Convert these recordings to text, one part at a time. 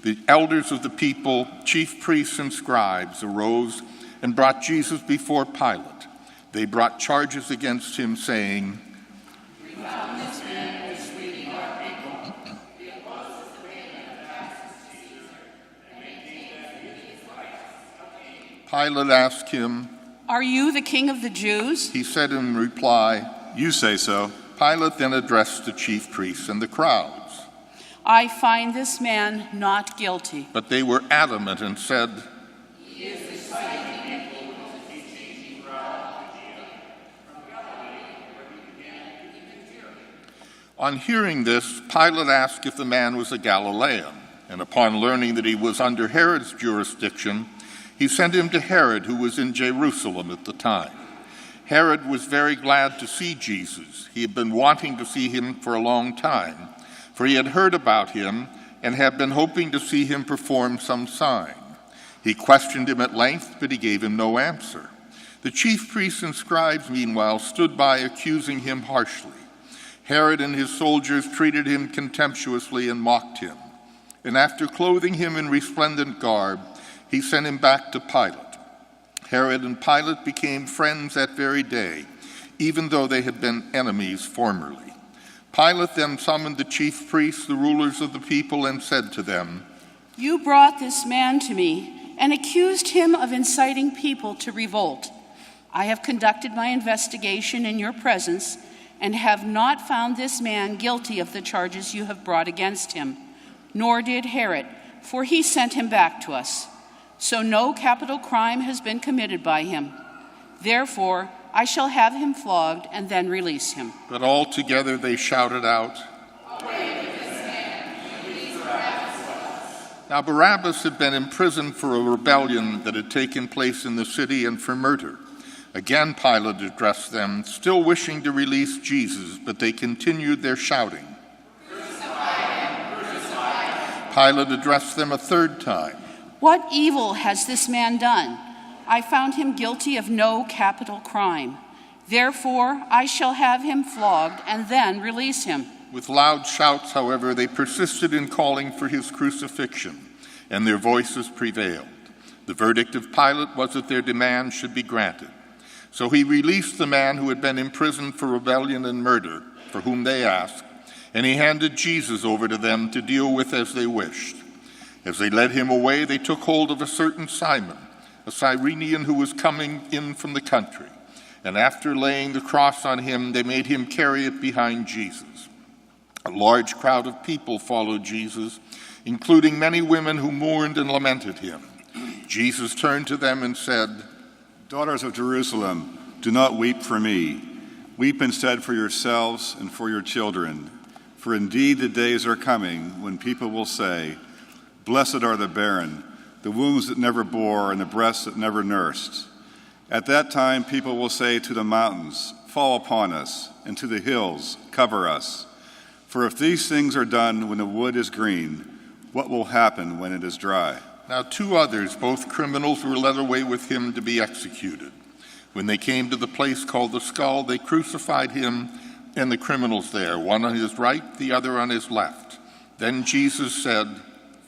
The elders of the people, chief priests and scribes, arose and brought Jesus before Pilate. They brought charges against him, saying, "We found this man mistreating our people. He opposes the payment of taxes to Caesar and maintains that he is righteous." Pilate asked him, "Are you the king of the Jews?" He said in reply, "You say so." Pilate then addressed the chief priests and the crowds. "I find this man not guilty." But they were adamant and said, "He is inciting people to be teaching throughout Judea, from Galilee, where he began even here." On hearing this, Pilate asked if the man was a Galilean, and upon learning that he was under Herod's jurisdiction, he sent him to Herod, who was in Jerusalem at the time. Herod was very glad to see Jesus. He had been wanting to see him for a long time, for he had heard about him and had been hoping to see him perform some sign. He questioned him at length, but he gave him no answer. The chief priests and scribes, meanwhile, stood by accusing him harshly. Herod and his soldiers treated him contemptuously and mocked him. And after clothing him in resplendent garb, he sent him back to Pilate. Herod and Pilate became friends that very day, even though they had been enemies formerly. Pilate then summoned the chief priests, the rulers of the people, and said to them, "You brought this man to me and accused him of inciting people to revolt. I have conducted my investigation in your presence and have not found this man guilty of the charges you have brought against him, nor did Herod, for he sent him back to us. So no capital crime has been committed by him. Therefore, I shall have him flogged and then release him." But all together they shouted out, "Away with this man! Release Barabbas to us." Now Barabbas had been imprisoned for a rebellion that had taken place in the city and for murder. Again Pilate addressed them, still wishing to release Jesus, but they continued their shouting. "Crucify him! Crucify him!" Pilate addressed them a third time. "What evil has this man done? I found him guilty of no capital crime. Therefore, I shall have him flogged and then release him." With loud shouts, however, they persisted in calling for his crucifixion, and their voices prevailed. The verdict of Pilate was that their demand should be granted. So he released the man who had been imprisoned for rebellion and murder, for whom they asked, and he handed Jesus over to them to deal with as they wished. As they led him away, they took hold of a certain Simon, a Cyrenian who was coming in from the country, and after laying the cross on him, they made him carry it behind Jesus. A large crowd of people followed Jesus, including many women who mourned and lamented him. Jesus turned to them and said, "Daughters of Jerusalem, do not weep for me. Weep instead for yourselves and for your children. For indeed the days are coming when people will say, 'Blessed are the barren, the wombs that never bore, and the breasts that never nursed.' At that time people will say to the mountains, 'Fall upon us,' and to the hills, 'Cover us.' For if these things are done when the wood is green, what will happen when it is dry?" Now 2 others, both criminals, were led away with him to be executed. When they came to the place called the Skull, they crucified him and the criminals there, one on his right, the other on his left. Then Jesus said,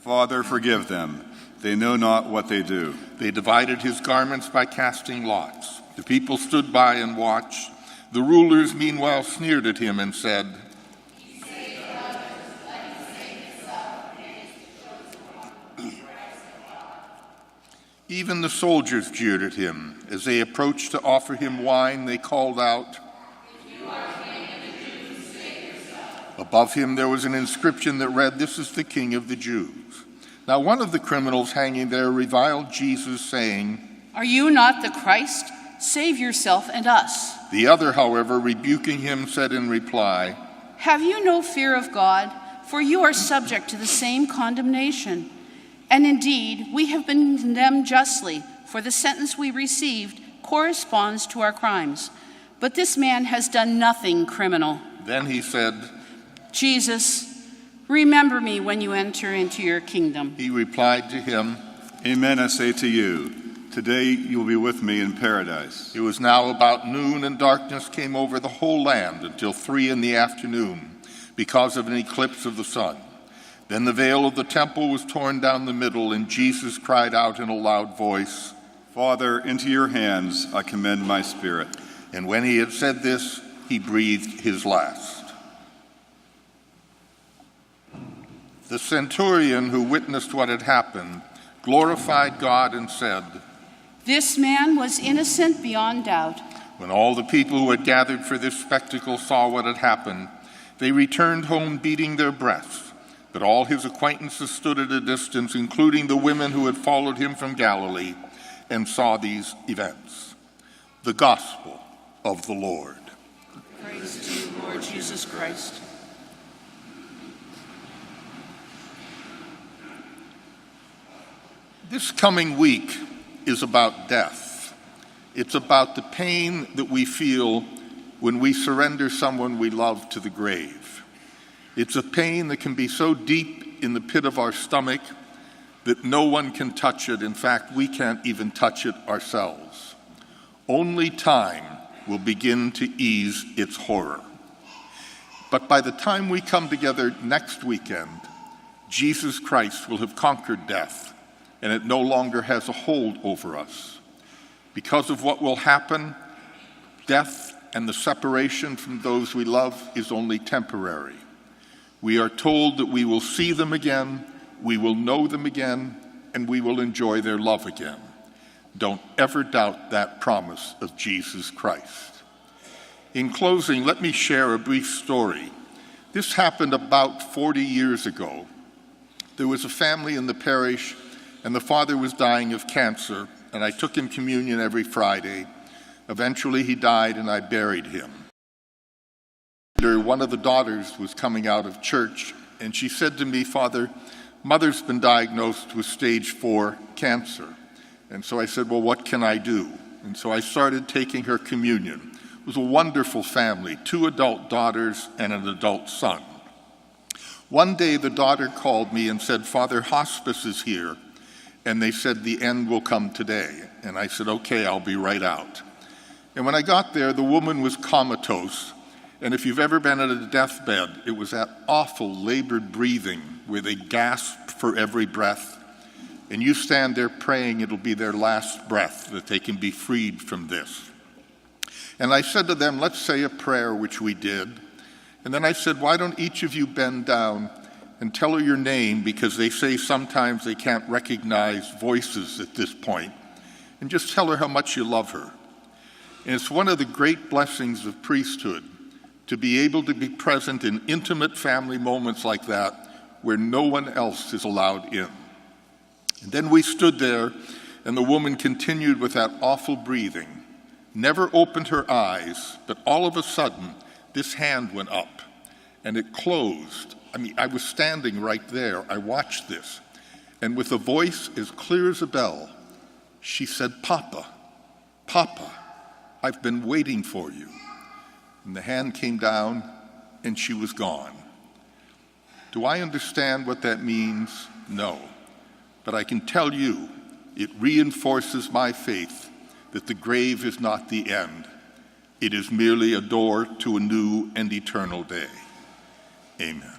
"Father, forgive them. They know not what they do." They divided his garments by casting lots. The people stood by and watched. The rulers meanwhile sneered at him and said, "He saved others, let him save himself, and is the chosen one. Even the soldiers jeered at him. As they approached to offer him wine, they called out, "If you are king of the Jews, save yourself." Above him there was an inscription that read, "This is the King of the Jews." Now one of the criminals hanging there reviled Jesus, saying, "Are you not the Christ? Save yourself and us." The other, however, rebuking him, said in reply, "Have you no fear of God? For you are subject to the same condemnation. And indeed, we have been condemned justly, for the sentence we received corresponds to our crimes. But this man has done nothing criminal." Then he said, "Jesus, remember me when you enter into your kingdom." He replied to him, "Amen, I say to you, today you will be with me in paradise." It was now about noon, and darkness came over the whole land until 3 in the afternoon, because of an eclipse of the sun. Then the veil of the temple was torn down the middle, and Jesus cried out in a loud voice, Father, into your hands I commend my spirit. and when he had said this, he breathed his last. The centurion who witnessed what had happened glorified God and said, This man was innocent beyond doubt. When all the people who had gathered for this spectacle saw what had happened, they returned home beating their breasts. But all his acquaintances stood at a distance, including the women who had followed him from Galilee, and saw these events. The Gospel of the Lord. Praise to you, Lord Jesus Christ. This coming week is about death. It's about the pain that we feel when we surrender someone we love to the grave. It's a pain that can be so deep in the pit of our stomach that no one can touch it. In fact, we can't even touch it ourselves. Only time will begin to ease its horror. But by the time we come together next weekend, Jesus Christ will have conquered death, and it no longer has a hold over us. Because of what will happen, death and the separation from those we love is only temporary. We are told that we will see them again, we will know them again, and we will enjoy their love again. Don't ever doubt that promise of Jesus Christ. In closing, let me share a brief story. This happened about 40 years ago. There was a family in the parish, and the father was dying of cancer, and I took him communion every Friday. Eventually he died, and I buried him. One of the daughters was coming out of church, and she said to me, Father, Mother's been diagnosed with stage 4 cancer. And so I said, well, what can I do? And so I started taking her communion. It was a wonderful family, 2 adult daughters and an adult son. One day the daughter called me and said, Father, hospice is here. And they said the end will come today. And I said, okay, I'll be right out. And when I got there, the woman was comatose. And if you've ever been at a deathbed, it was that awful labored breathing where they gasp for every breath. And you stand there praying it'll be their last breath, that they can be freed from this. And I said to them, let's say a prayer, which we did. And then I said, why don't each of you bend down and tell her your name, because they say sometimes they can't recognize voices at this point. And just tell her how much you love her. And it's one of the great blessings of priesthood to be able to be present in intimate family moments like that where no one else is allowed in. And then we stood there, and the woman continued with that awful breathing, never opened her eyes, but all of a sudden, this hand went up, and it closed. I was standing right there. I watched this. And with a voice as clear as a bell, she said, Papa, Papa, I've been waiting for you. And the hand came down, and she was gone. Do I understand what that means? No. But I can tell you, it reinforces my faith that the grave is not the end. It is merely a door to a new and eternal day. Amen.